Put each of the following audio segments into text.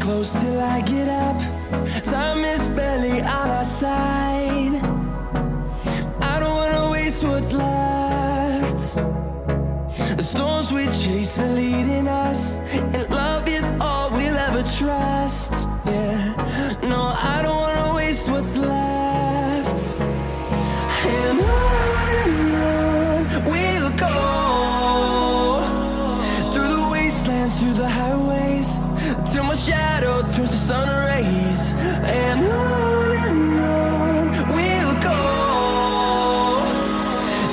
close till I get up. Time is barely on our side. I don't wanna waste what's left. The storms we chase are leading us, and love is all we'll ever trust. Yeah, no, I don't wanna waste what's left. And on we'll go, through the wastelands, through the highways, till my shadow turns to sun rays. And on we'll go,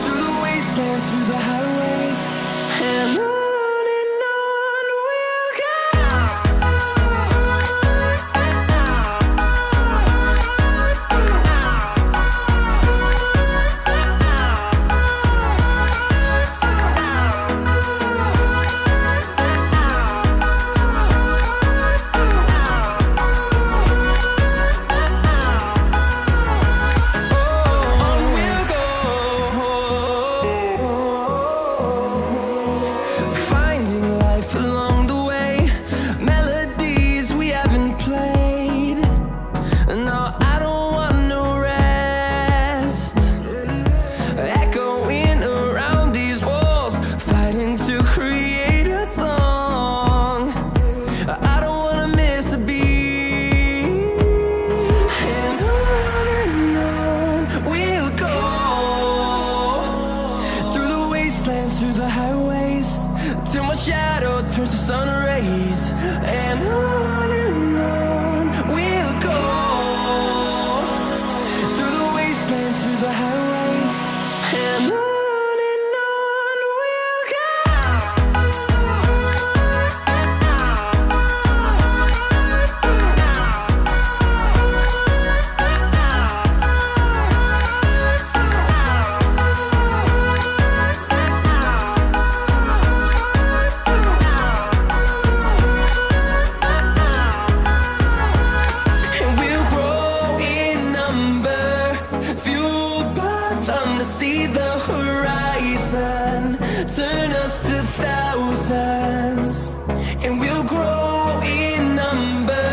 through the wastelands, through the highways, and on we'll go. Through the highways, till my shadow turns to sun rays. And on we'll go, through the wastelands, through the highways, and on we'll go. See the horizon turn us to thousands, and we'll grow in number,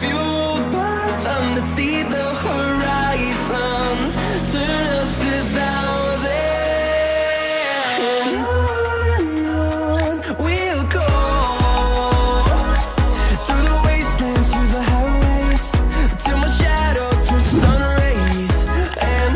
fueled by them. To see the horizon turn us to thousands, and on we'll go, through the wastelands, through the highways, till my shadow turns to sun rays. And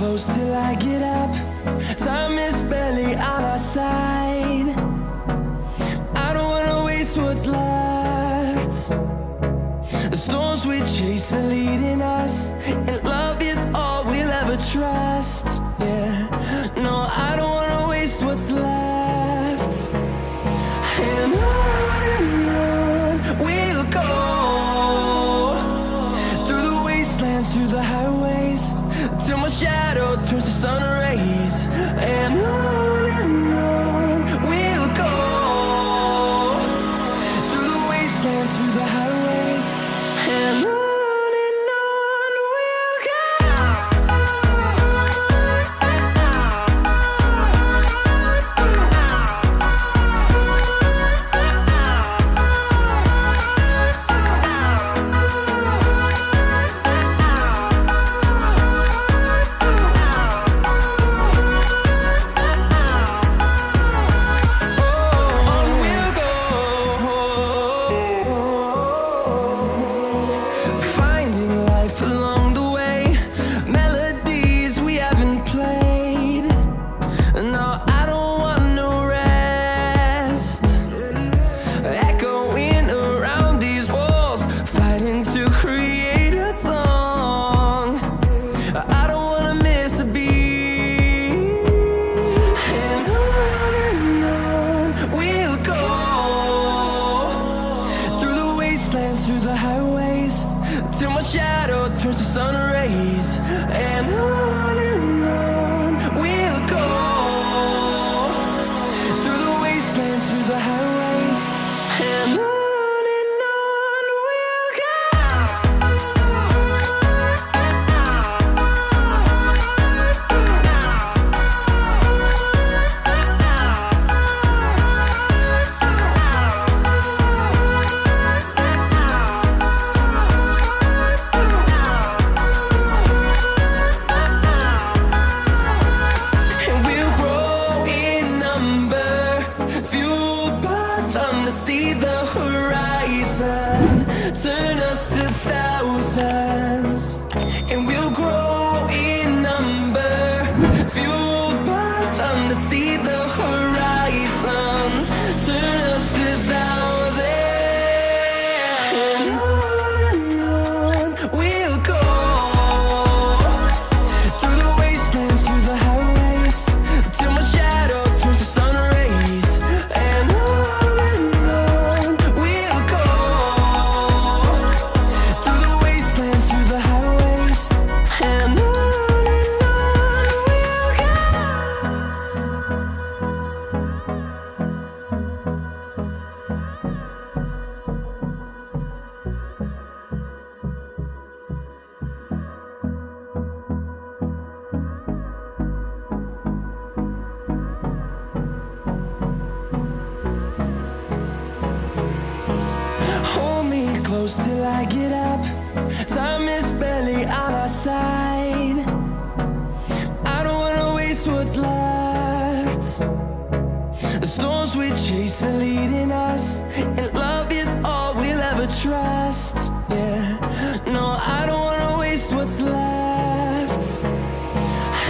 close till I get up. Time is barely on our side. I don't wanna waste what's left. The storms we chase are leading us, and love is all we'll ever trust. Yeah, no, I don't wanna waste what's left. And on we'll go, through the wastelands, through the highways, till my shadow turns to sun rays. And on we'll go, through the wastelands, through the highways, and on we'll go. till my shadow turns to sun rays. And on we'll go, through the wastelands, through the highways, and on we'll go. See the horizon turn us to thousands, and we'll grow in number, fueled by them to see the horizon turn us to thousands. And on we'll go, through the wastelands, through the highways, till my shadow turns to sun rays. And close till I get up. Time is barely on our side. I don't wanna waste what's left. The storms we chase are leading us, and love is all we'll ever trust. Yeah, no, I don't wanna waste what's left.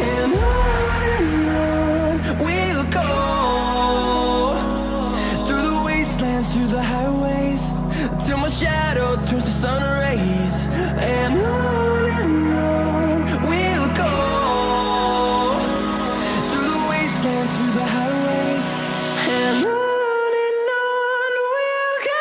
And on we'll go, through the wastelands, through the highways, till my shadow turns to sun rays. And on we'll go, through the wastelands, through the highways, and on we'll go.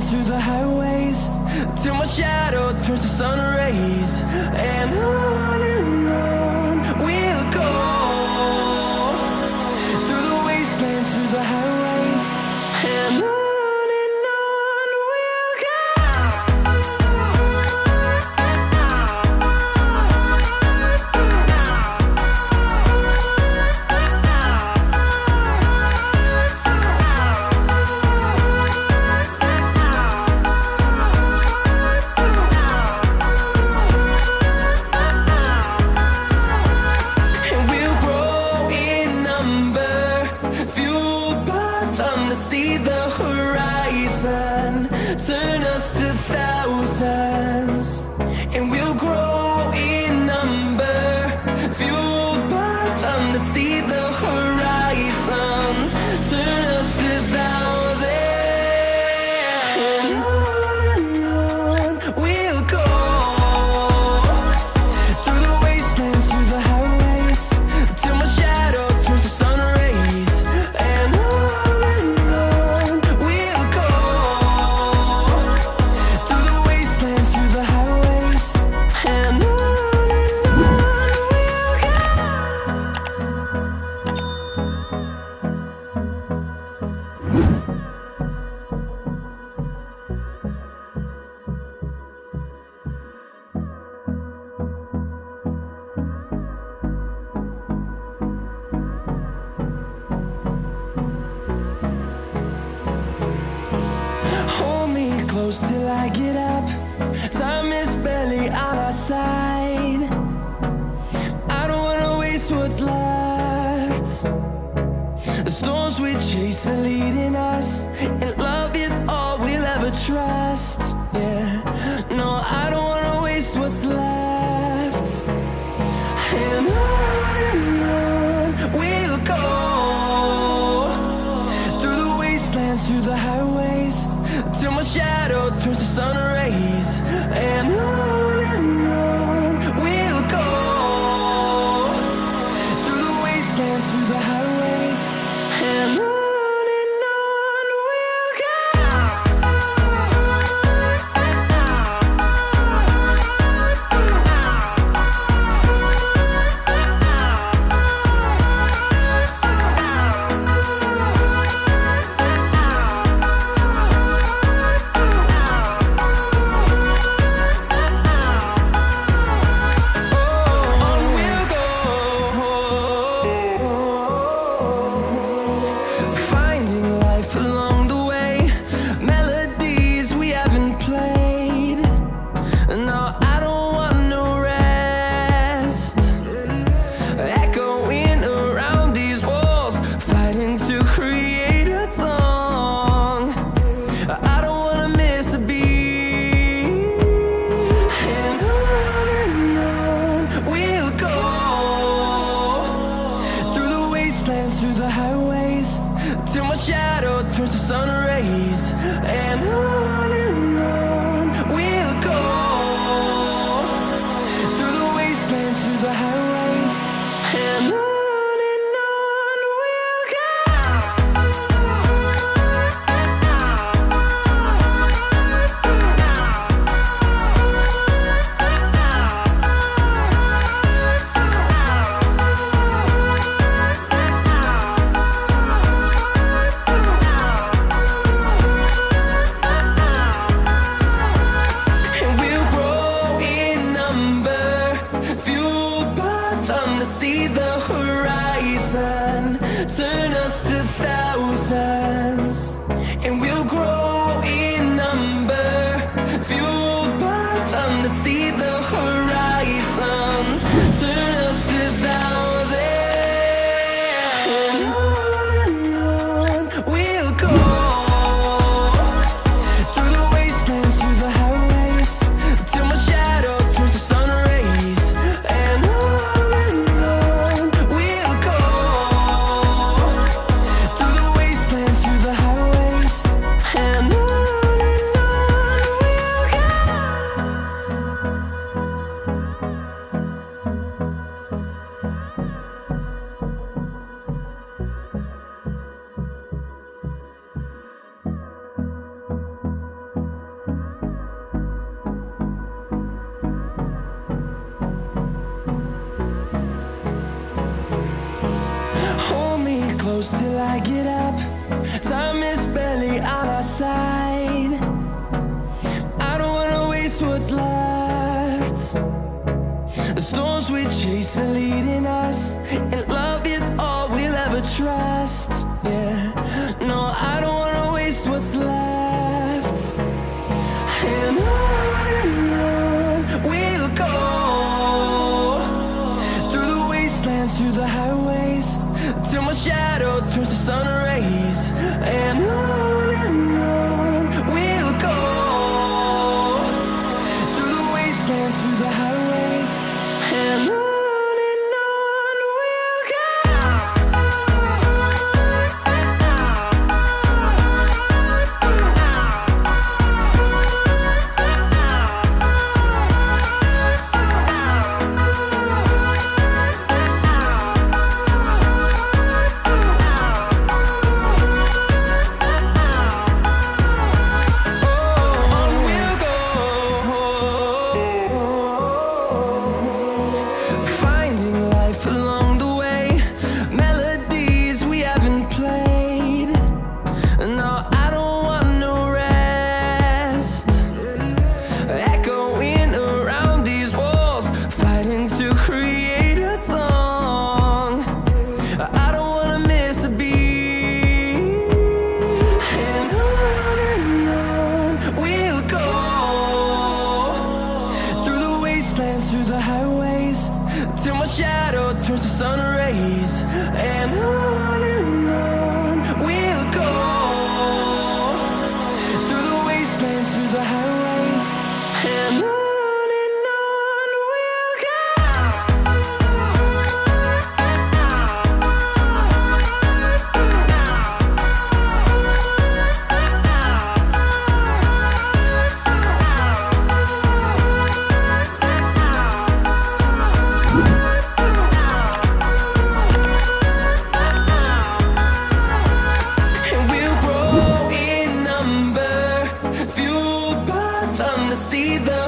Through the highways, till my shadow turns to sun rays. And on we'll go, through the wastelands, through the highways, and on we'll go. close till I get up. Time is barely on our side. I don't wanna waste what's left. The storms we chase are leading us, and love is all we'll ever trust. Yeah, no, I don't wanna waste what's left. And on we'll go, through the wastelands, through the highways, till my shadow turns to sun rays. And on we'll go, through the wastelands, through the highways, and on we'll go. Through the highways, till my shadow turns to sun rays. And on we'll go, through the wastelands, through the highways, and on we'll go. See the horizon, turn us to thousands, and we'll grow in number, fueled by them to see the horizon, turn us to thousands. And on we'll go, through the wastelands, through the highways, till my shadow turns to sun rays. And close till I get up. Time is barely on our side. I don't wanna waste what's left. The storms we chase are leading us, and love is all we'll ever trust. Yeah, no, I don't wanna waste what's left. And on we'll go, through the wastelands, through the highways, till my shadow turns to sun rays. And on we'll go, through the wastelands, through the highways, and on we'll go. till my shadow turns to sun rays. And on we'll go, through the wastelands, through the highways, and on we'll go. And we'll grow in number, fueled by them to see the